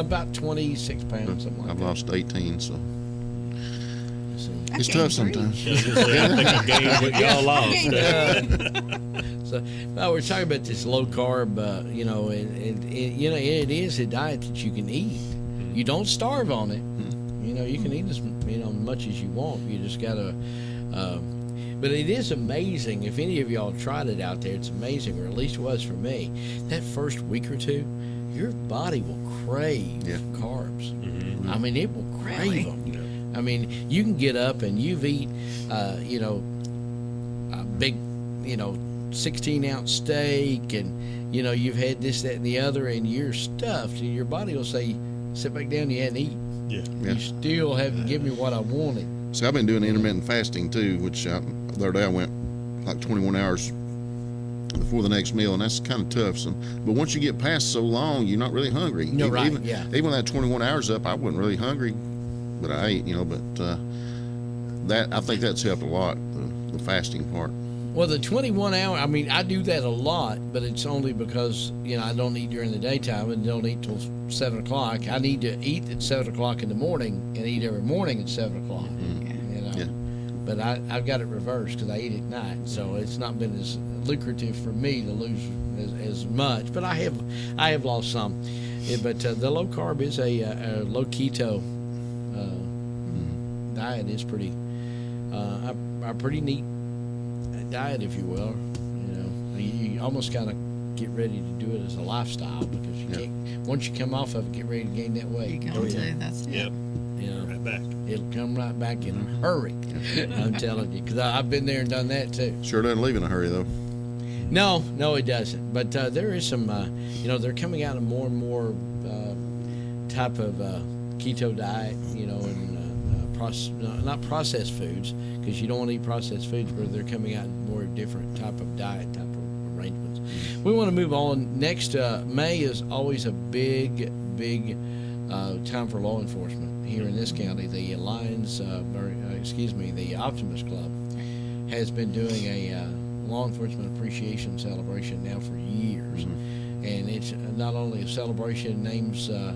About 26 pounds. Something like I've that. lost 18. So I it's gained tough 3. sometimes. I think I gained what y'all lost. So we're talking about this low carb. It is a diet that you can eat. You don't starve on it. You can eat as much as you want. You just gotta. But it is amazing. If any of y'all tried it out there, it's amazing, or at least it was for me. That first week or two, your body will crave carbs. Mm-hmm. I mean, it will crave them. Yeah. I mean, you can get up and you've eat, a big, 16-ounce steak, and you've had this, that, and the other, and you're stuffed, and your body will say, sit back down, you hadn't eaten. Yeah. You still haven't given me what I wanted. So I've been doing intermittent fasting too, which the other day I went like 21 hours before the next meal, and that's kind of tough. So, but once you get past so long, you're not really hungry. No, right, Even when I had 21 hours up, I wasn't really hungry, but I ate, but that, I think that's helped a lot, the fasting part. Well, the 21 hour, I mean, I do that a lot, but it's only because, I don't eat during the daytime and don't eat till 7 o'clock. I need to eat at 7 o'clock in the morning and eat every morning at 7 o'clock. But I've got it reversed because I eat at night. So it's not been as lucrative for me to lose as much. But I have lost some. But the low carb is a low keto diet is pretty, a pretty neat diet, if you will. You almost kind of get ready to do it as a lifestyle because you can't. Once you come off of it, get ready to gain that weight. That's it. Right back. It'll come right back in a hurry. I'm telling you, because I've been there and done that too. Sure doesn't leave in a hurry though. No, it doesn't. But there is some. They're coming out of more and more type of keto diet. And not processed foods, because you don't want to eat processed foods, but they're coming out in more different type of diet, type of arrangements. We want to move on. Next, May is always a big time for law enforcement here in this county. The the Optimus Club has been doing a law enforcement appreciation celebration now for years. Mm-hmm. And it's not only a celebration, names the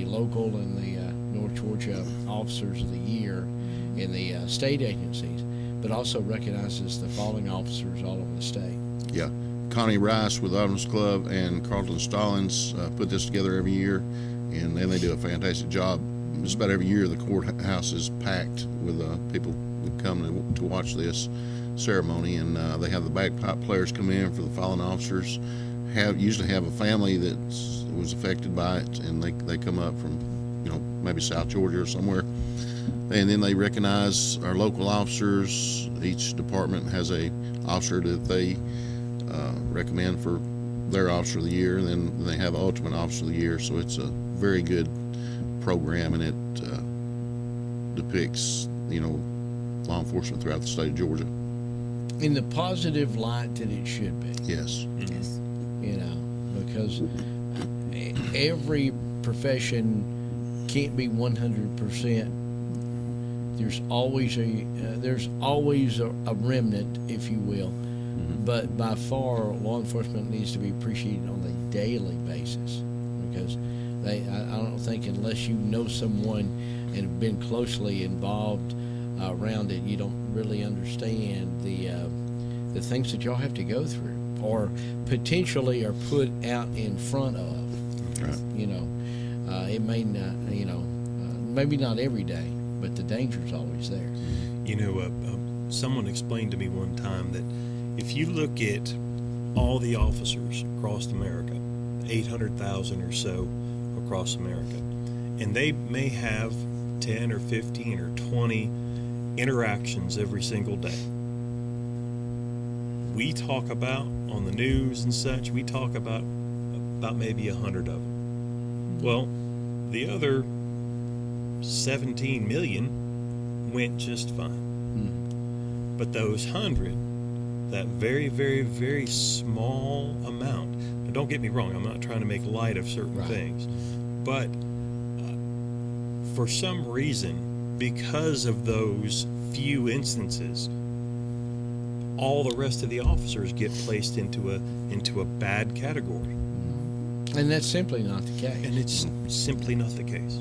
local and the North Georgia Officers of the Year in the state agencies, but also recognizes the fallen officers all over the state. Yeah. Connie Rice with the Optimus Club and Carlton Stallings put this together every year, and they do a fantastic job. Just about every year the courthouse is packed with people who come to watch this ceremony, and they have the bagpipe players come in for the fallen officers, usually have a family that was affected by it, and they come up from maybe South Georgia or somewhere, And then they recognize our local officers. Each department has a officer that they recommend for their officer of the year, and then they have ultimate officer of the year. So it's a very good program, and it depicts, law enforcement throughout the state of Georgia. In the positive light that it should be. Yes. Yes. Because every profession can't be 100%. There's always a remnant, if you will. But by far, law enforcement needs to be appreciated on a daily basis, because I don't think unless you know someone and have been closely involved around it, you don't really understand the things that y'all have to go through, or potentially are put out in front of. Right. It may not, maybe not every day, but the danger's always there. Someone explained to me one time that if you look at all the officers across America, 800,000 or so across America, and they may have 10 or 15 or 20 interactions every single day. We talk about on the news and such, we talk about maybe 100 of them. Well, the other 17 million went just fine. But those 100, that very, very, very small amount, now don't get me wrong, I'm not trying to make light of certain things, but for some reason, because of those few instances, all the rest of the officers get placed into a bad category. And that's simply not the case. And it's simply not the case.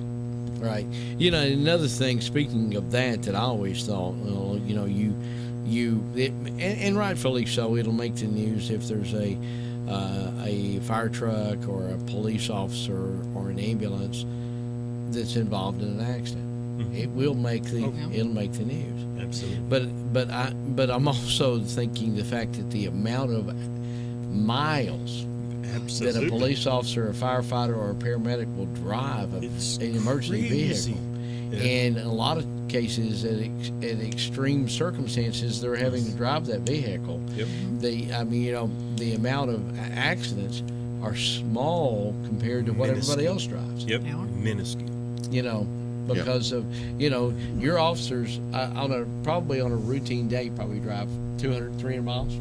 Right. Another thing, speaking of that I always thought, and rightfully so, it'll make the news if there's a fire truck or a police officer or an ambulance that's involved in an accident. It will make it'll make the news. Absolutely. But I'm also thinking the fact that the amount of miles that a police officer, a firefighter, or a paramedic will drive an emergency vehicle, and in a lot of cases, at extreme circumstances, they're having to drive that vehicle. Yep. The amount of accidents are small compared to what everybody else drives. Yep. Minuscule. Because of your officers probably on a routine day probably drive 200, 300 miles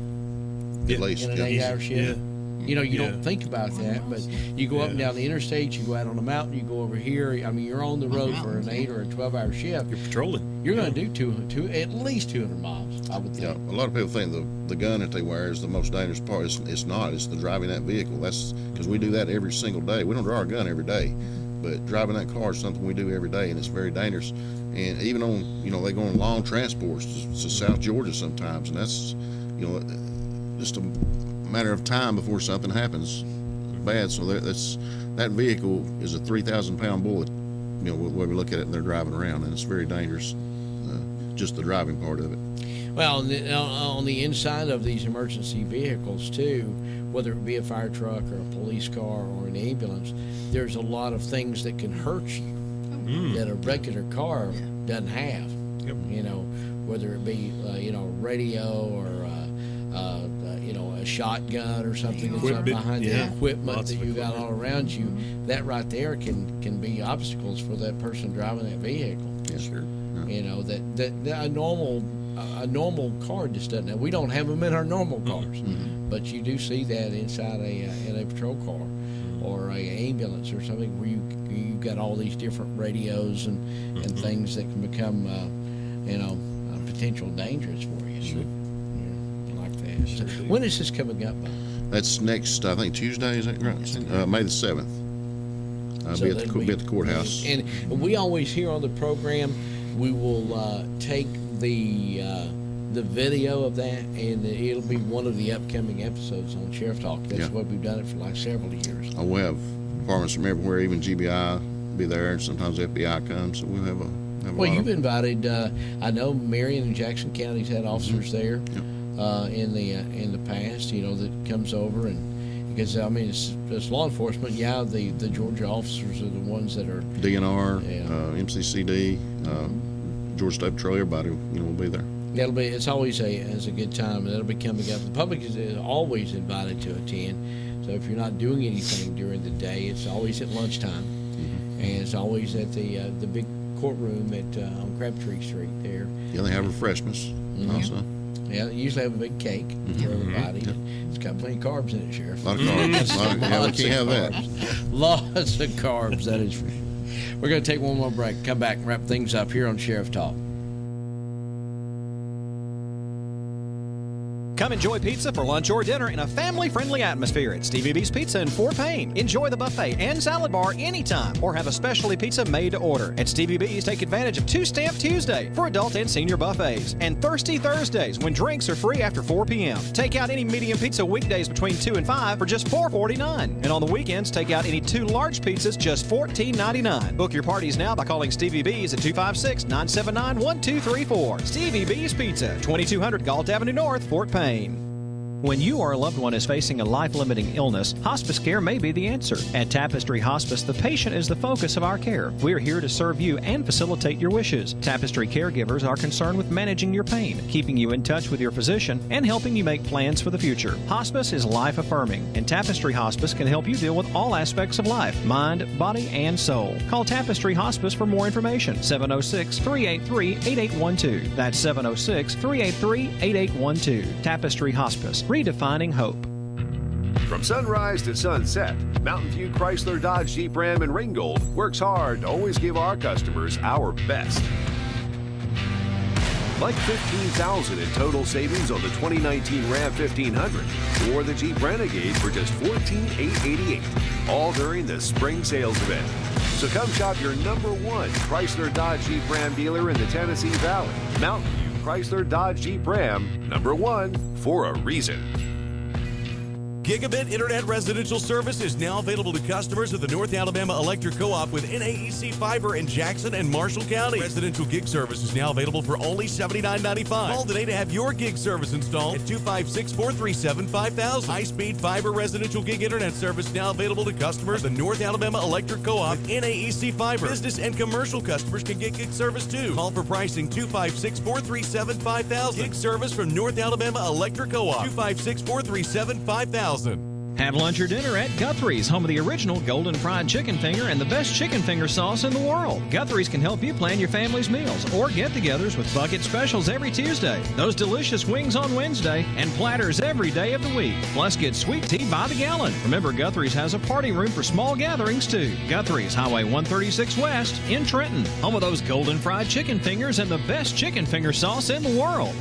At least. in an 8-hour shift. You don't think about that, but you go up and down the interstate, you go out on the mountain, you go over here. You're on the road for an 8 or a 12-hour shift. You're patrolling. You're going to do at least 200 miles, I would think. Yeah, a lot of people think the gun that they wear is the most dangerous part. It's not. It's the driving that vehicle. That's because we do that every single day. We don't draw our gun every day, but driving that car is something we do every day, and it's very dangerous. And even on, they go on long transports to South Georgia sometimes, and that's, just a matter of time before something happens bad. So that vehicle is a 3,000-pound bullet, when we look at it and they're driving around, and it's very dangerous, just the driving part of it. Well, on the inside of these emergency vehicles too, whether it be a fire truck or a police car or an ambulance, there's a lot of things that can hurt you that a regular car doesn't have. Yep. Whether it be radio or a shotgun or something that's up behind the equipment that you got all around you. That right there can be obstacles for that person driving that vehicle. Yeah, sure. That a normal car just doesn't have. We don't have them in our normal cars, but you do see that inside in a patrol car or a ambulance or something where you got all these different radios and things that can become potential dangerous for you. Sure. Like that. So when is this coming up by? That's next, I think, Tuesday, is that right? May the 7th. Be at the courthouse. And we always hear on the program, we will take the video of that, and it'll be one of the upcoming episodes on Sheriff Talk. That's what we've done it for like several years. We have departments from everywhere, even GBI be there, and sometimes FBI comes, so we'll have a Well, you've invited, I know Marion and Jackson counties had officers there in the past, that comes over, and because it's law enforcement. The Georgia officers are the ones that are DNR, MCCD, Georgia State Patrol, everybody, will be there. It's always a good time, and that'll be coming up. The public is always invited to attend. So if you're not doing anything during the day, it's always at lunchtime, and it's always at the big courtroom on Crabtree Street there. Yeah, they have refreshments also. Yeah, they usually have a big cake for everybody. It's got plenty of carbs in it, Sheriff. A lot of carbs. Yeah, we can't have that. Lots of carbs, that is for sure. We're going to take one more break, come back and wrap things up here on Sheriff Talk. Come enjoy pizza for lunch or dinner in a family-friendly atmosphere at Stevie B's Pizza in Fort Payne. Enjoy the buffet and salad bar anytime or have a specialty pizza made to order. At Stevie B's, take advantage of Two-Stamp Tuesday for adult and senior buffets and Thirsty Thursdays when drinks are free after 4 p.m. Take out any medium pizza weekdays between 2 and 5 for just $4.49. And on the weekends, take out any 2 large pizzas just $14.99. Book your parties now by calling Stevie B's at 256-979-1234. Stevie B's Pizza, 2200 Galt Avenue North, Fort Payne. When you or a loved one is facing a life-limiting illness, hospice care may be the answer. At Tapestry Hospice, the patient is the focus of our care. We're here to serve you and facilitate your wishes. Tapestry caregivers are concerned with managing your pain, keeping you in touch with your physician, and helping you make plans for the future. Hospice is life-affirming, and Tapestry Hospice can help you deal with all aspects of life, mind, body, and soul. Call Tapestry Hospice for more information. 706-383-8812. That's 706-383-8812. Tapestry Hospice. Redefining hope. From sunrise to sunset, Mountain View Chrysler Dodge Jeep Ram and Ringgold works hard to always give our customers our best. Like $15,000 in total savings on the 2019 Ram 1500 or the Jeep Renegade for just $14,888, all during the spring sales event. So come shop your #1 Chrysler Dodge Jeep Ram dealer in the Tennessee Valley. Mountain View Chrysler Dodge Jeep Ram, #1 for a reason. Gigabit Internet residential service is now available to customers of the North Alabama Electric Co-op with NAEC Fiber in Jackson and Marshall County. Residential gig service is now available for only $79.95. Call today to have your gig service installed at 256-437-5000. High-speed fiber residential gig internet service now available to customers of the North Alabama Electric Co-op with NAEC Fiber. Business and commercial customers can get gig service too. Call for pricing 256-437-5000. Gig service from North Alabama Electric Co-op. 256-437-5000. Have lunch or dinner at Guthrie's, home of the original Golden Fried Chicken Finger and the best chicken finger sauce in the world. Guthrie's can help you plan your family's meals or get-togethers with bucket specials every Tuesday, those delicious wings on Wednesday, and platters every day of the week. Plus, get sweet tea by the gallon. Remember, Guthrie's has a party room for small gatherings, too. Guthrie's, Highway 136 West in Trenton, home of those Golden Fried Chicken Fingers and the best chicken finger sauce in the world.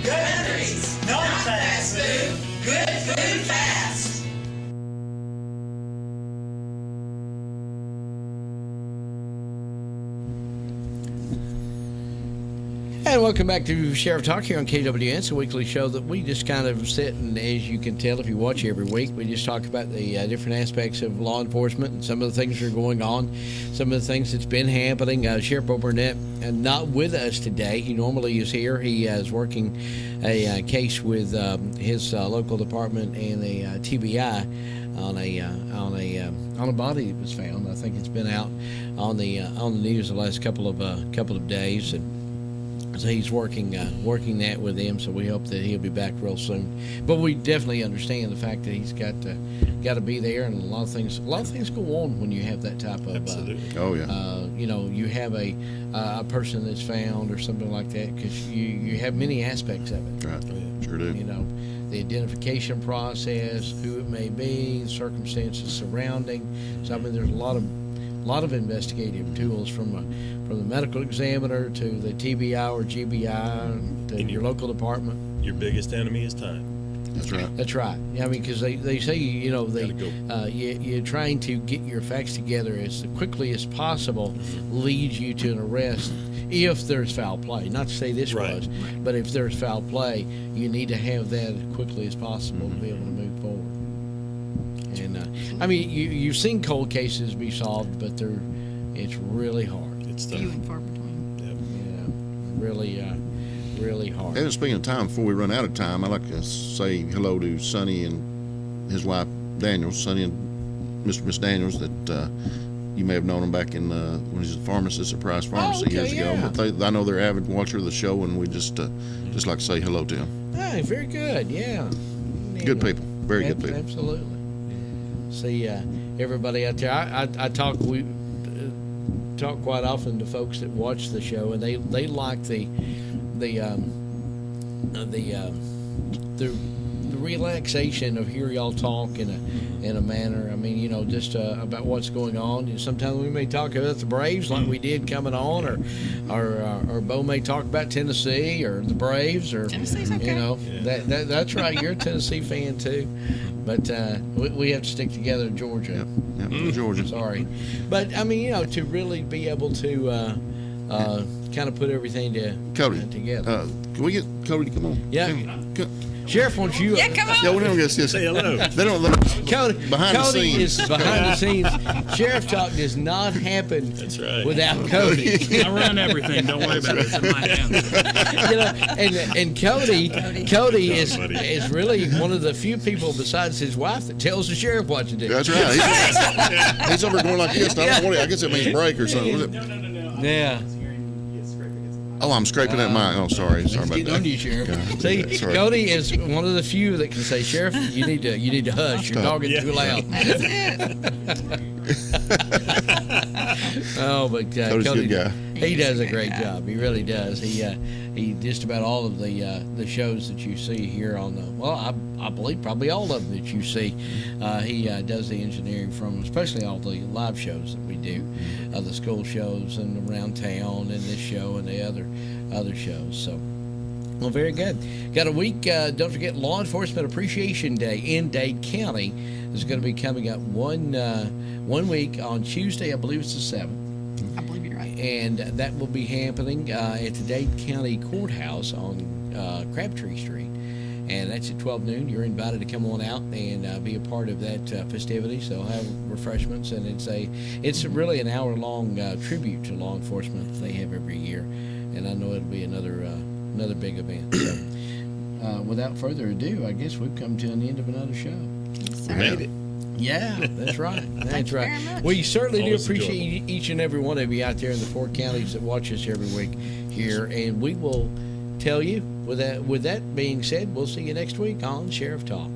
Guthrie's, not fast food, good food fast. And welcome back to Sheriff Talk here on KWN. It's a weekly show that we just kind of sit and, as you can tell if you watch every week, we just talk about the different aspects of law enforcement and some of the things that are going on, some of the things that's been happening. Sheriff Bo Burnett, not with us today. He normally is here. He is working a case with his local department and a TBI on a body that was found. I think it's been out on the news the last couple of days. So he's working that with them. So we hope that he'll be back real soon. But we definitely understand the fact that he's got to be there, and a lot of things go on when you have that type of. Absolutely. Oh yeah. You have a person that's found or something like that, because you have many aspects of it. Right. Sure do. The identification process, who it may be, the circumstances surrounding. So I mean, there's a lot of investigative tools from the medical examiner to the TBI or GBI to your local department. Your biggest enemy is time. That's right. That's right. Yeah, I mean, because they say you're trying to get your facts together as quickly as possible leads you to an arrest if there's foul play. Not to say this was, but if there's foul play, you need to have that as quickly as possible to be able to move forward. And I mean, you've seen cold cases be solved, but it's really hard. It's tough. Few and far between. Really hard. And speaking of time, before we run out of time, I'd like to say hello to Sonny and his wife Daniels, Sonny and Miss Daniels, that you may have known him back in when he was a pharmacist at Price Pharmacy years ago. But I know they're avid watcher of the show, and we just like to say hello to him. Hey, very good. Yeah. Good people. Very good people. Absolutely. See, everybody out there. I talk quite often to folks that watch the show, and they like the relaxation of hear y'all talk in a manner. I mean, just about what's going on. And sometimes we may talk about the Braves like we did coming on, or Bo may talk about Tennessee or the Braves, or Tennessee's okay. That's right. You're a Tennessee fan too, but we have to stick together in Georgia. Yep, Georgia. Sorry, but I mean, to really be able to kind of put everything together. Can we get Cody to come on? Yeah. Sheriff wants you. Yeah, come on. Yeah, we don't get to say hello. They don't let us Cody behind the Cody scenes. is behind the scenes. Sheriff Talk does not happen without Cody. I run everything. Don't worry about it. It's in my hands. And Cody is really one of the few people besides his wife that tells the sheriff what to do. That's right. He's over going like this. I don't know what I guess it means break or something. No. Yeah. Oh, I'm scraping that mic. Oh, sorry about Get that. on you, Sheriff. God. See, Sorry. Cody is one of the few that can say, Sheriff, you need to hush. You're talking too loud. Oh, but Cody's a Cody, good guy. he does a great job. He really does. He just about all of the shows that you see here on I believe probably all of them that you see. He does the engineering from, especially all the live shows that we do, the school shows and around town, and this show and the other shows. So. Well, very good. Got a week. Don't forget Law Enforcement Appreciation Day in Dade County is going to be coming up one week on Tuesday. I believe it's the 7th. I believe you're right. And that will be happening at the Dade County Courthouse on Crabtree Street. And that's at 12 noon. You're invited to come on out and be a part of that festivity. So they'll have refreshments, and it's really an hour-long tribute to law enforcement that they have every year. And I know it'll be another big event. So, without further ado, I guess we've come to an end of another show. Yes, We sir. made it. Yeah, that's right. That's Thank you right. very much. We certainly do Always appreciate each and every one of you out there in the 4 counties that watch us every week here, and we will tell you. With that being said, we'll see you next week on Sheriff Talk.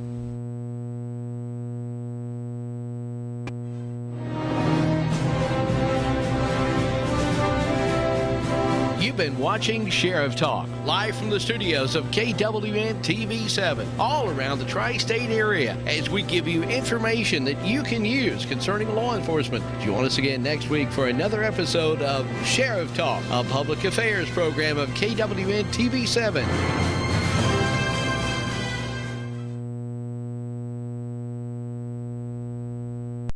You've been watching Sheriff Talk, live from the studios of KWN TV7, all around the tri-state area, as we give you information that you can use concerning law enforcement. Join us again next week for another episode of Sheriff Talk, a public affairs program of KWN TV7.